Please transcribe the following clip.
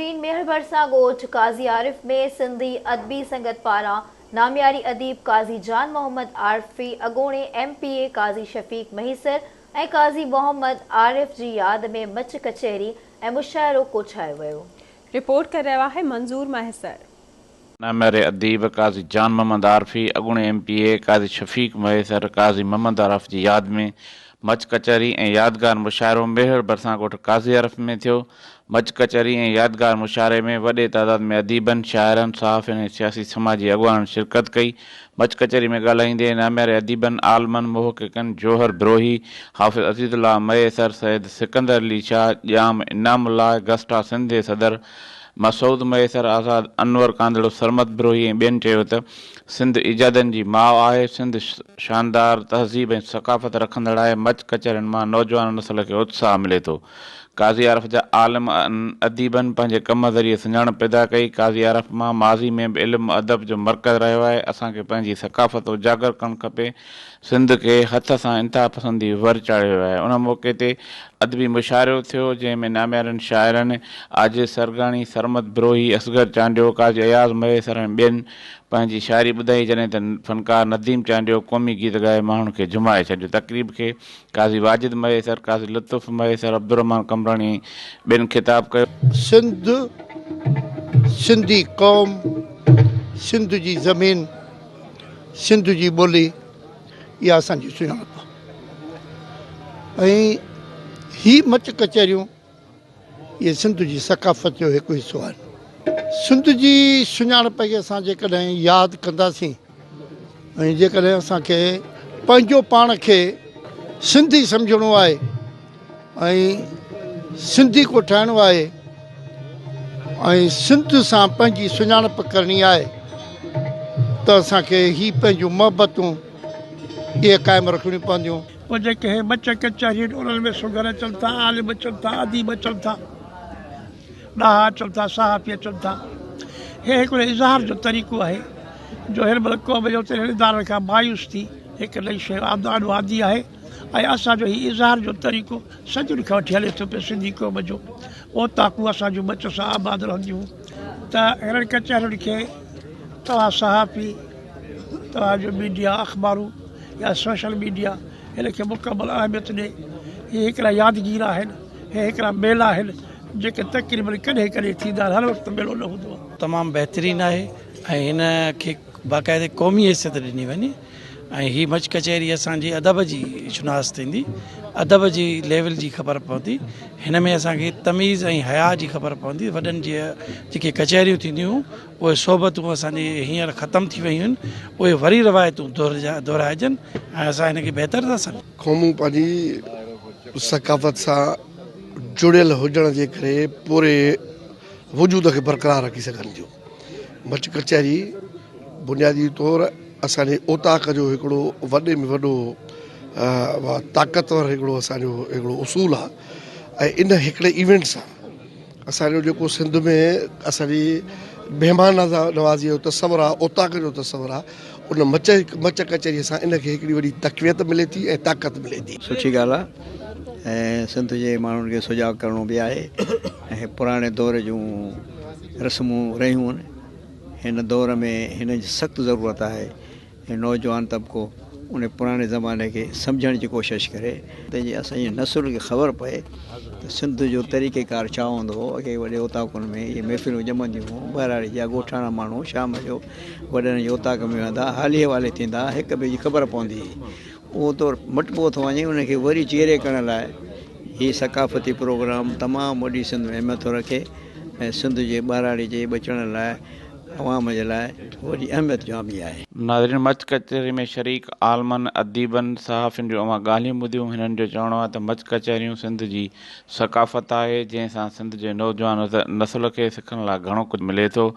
मेहर भरसा ॻोठ काज़ी आरिफ में सिंधी अदबी संगत पारां नामियारी अदीब काज़ी जान मोहम्मद आरिफी अॻूणे MPA काज़ी शफ़ीक महीसर ऐं काज़ी मोहम्मद आरिफ जी याद में मच कचहरी ऐं मुशाइरो कोठायो वियो। रिपोर्ट कर रहा है मंजूर महसर। नामियारे अदीब काज़ी जान मोहम्मद आरिफी अॻूणे MPA काज़ी शफ़ीक महीसर काज़ी मोहम्मद आरिफ जी याद में मच कचहरी ऐं यादगार मुशाइरो मेहर भरसा ॻोठ काज़ी आरिफ में थियो। मच कचहरी ऐं यादगार मुशाइरे में वॾे तादाद में अदीबनि, शाइरनि, सहाफ़ियुनि ऐं सियासी समाजी अॻुवाननि शिरकत कई। मच कचहरी में ॻाल्हाईंदे नामियारे अदीबनि, आलमनि, मुहक़िक़नि जोहर ब्रोही, हाफ़िज़ अज़ीज़ुल्लाह मयसर, सैयद सिकंदर अली शाह, ॼाम इनामुल्लाह, गस्टा सिंध जे सदर मसूद मयसर, आज़ाद अनवर कांदड़ो, सरमद ब्रोही ऐं ॿियनि चयो त सिंध इजादनि जी माउ आहे। सिंध शानदार तहज़ीब ऐं सक़ाफ़त रखंदड़ आहे। मच कचहरियुनि मां नौजवान नस्ल खे उत्साह मिले थो। काज़ी आरिफ जा आलिम अदीबनि पंहिंजे कम ज़रिए सुञाणप पैदा कई। काज़ी आरिफ मां माज़ी में बि इल्मु अदब जो मर्कज़ रहियो आहे। असांखे पंहिंजी सक़ाफ़त उजागर करणु खपे। सिंध खे हथ सां इंतिहा पसंदी वर चाढ़ियो वियो आहे। उन मौक़े ते अदबी मुशाइरो थियो, जंहिंमें नामियारनि शाइरनि आजिज़ सरगाणी, सरमद ब्रोही, असगर चांडियो, काज़ी अयाज़ मयसर ऐं ॿियनि पंहिंजी शाइरी ॿुधाई, जॾहिं त फ़नकार नदीम चांडियो क़ौमी गीत ॻाए माण्हुनि खे जुमाए छॾियो। तक़रीब खे काज़ी वाजिद मयसर, काज़ी लुत्फ़ मयसर, अब्दुर्रहमान कमरानी ॿियनि ख़िताब कयो। सिंध, सिंधी क़ौम, सिंध जी ज़मीन, सिंध जी ॿोली, इहा असांजी सुञाणप ऐं ही मच कचहरियूं इहे सिंध जी सक़ाफ़त जो हिकु हिसो आहे। सिंध जी सुञाणप खे असां जेकॾहिं यादि कंदासीं ऐं जेकॾहिं असांखे पंहिंजो पाण खे सिंधी सम्झणो आहे ऐं सिंधी को ठाहिणो आहे ऐं सिंध सां पंहिंजी सुञाणप करणी आहे त असांखे ही पंहिंजूं मोहबतूं इहे क़ाइमु रखणियूं पवंदियूं। वो जेके मच कचहरी उन्हनि में सुगर अचनि था, आलिम अचनि था, अदीब अचनि था, ॾाहा अचनि था, सहाफ़ी अचनि था। हे हिकिड़ो इज़हार जो तरीक़ो आहे जो हिन महिल क़ौम जो इदारनि खां मायूस थी हिकु नई शइ आमदान वादी आहे ऐं असांजो हीउ इज़हार जो तरीक़ो सदियुनि खां वठी हले थो पियो। सिंधी क़ौम जो ओताकूं असांजूं मच सां आबाद रहंदियूं त हिननि कचहरियुनि खे तव्हां सहाफ़ी, तव्हांजो मीडिया, अख़बारूं या सोशल मीडिया हिनखे मुकमल अहमियत ॾे। हीअ हिकिड़ा यादगीर आहिनि, हे हिकिड़ा मेला आहिनि जेके तक़रीबन कॾहिं कॾहिं थींदा आहिनि, हर वक़्तु मेलो न हूंदो आहे। तमामु बहितरीनु आहे ऐं हिन खे बाक़ाइदे क़ौमी हैसियत ॾिनी वञे ऐं हीअ मच कचहरी असांजी अदब जी शुनास थींदी, अदब जी लेवल जी ख़बर पवंदी। हिन में असांखे तमीज़ ऐं हया जी ख़बर पवंदी। वॾनि जी जेके कचहरियूं थींदियूं उहे सोबतूं असांजे हींअर ख़तमु थी वियूं आहिनि, उहे वरी रवायतूं दोहिराइजनि ऐं असां हिनखे बहितर था सघूं। क़ौमूं पंहिंजी सक़ाफ़त सां जुड़ियल हुजण जे करे पूरे वजूद खे बरक़रार रखी सघनि थियूं। मच कचहरी बुनियादी तौरु असांजे ओताक जो हिकिड़ो वॾे में वॾो ताक़तवर हिकिड़ो असांजो हिकिड़ो उसूल आहे ऐं इन हिकिड़े इवेंट सां असांजो जेको सिंध में असांजी महिमान नवाज़ीअ जो तस्वुरु आहे, ओताक जो तस्वुरु आहे, उन मच कचहरीअ सां इनखे हिकिड़ी वॾी तक़वियत मिले थी ऐं ताक़त मिले थी। सुठी ॻाल्हि आहे ऐं सिंध जे माण्हुनि खे सुजाॻ करिणो बि आहे ऐं पुराणे दौर जूं रस्मूं रहियूं आहिनि। हिन दौर में हिन जी सख़्तु ज़रूरत आहे ऐं नौजवान तबिको उन पुराणे ज़माने खे सम्झण जी कोशिशि करे त जीअं असांजी नसुल खे ख़बर पए त सिंध जो तरीक़ेकार छा हूंदो हो। अॻे वॾे ओताकुनि में इहे महफ़िलूं ॼमंदियूं हुयूं, बहिराड़ी जा ॻोठाणा माण्हू शाम जो वॾनि जे ओताक में वेंदा, हाली हवाले थींदा, हिक ॿिए जी ख़बर पवंदी हुई। उहो दौरु मटिबो थो वञे, उनखे वरी चेरे करण लाइ हीअ सक़ाफ़ती प्रोग्राम तमामु वॾी सिंध में अहमियत थो रखे ऐं सिंध जे ॿाराड़ी जे बचण लाइ अवाम जे लाइ वॾी अहमियत जामी आहे। नाज़रीन, मच कचहरी में शरीक आलमनि, अदीबनि, सहाफ़ियुनि जो अवां ॻाल्हियूं ॿुधियूं। हिननि जो चवणो आहे त मच कचहरियूं सिंध जी सक़ाफ़त आहे, जंहिंसां सिंध जे नौजवान नस्ल खे सिखण लाइ घणो कुझु मिले थो।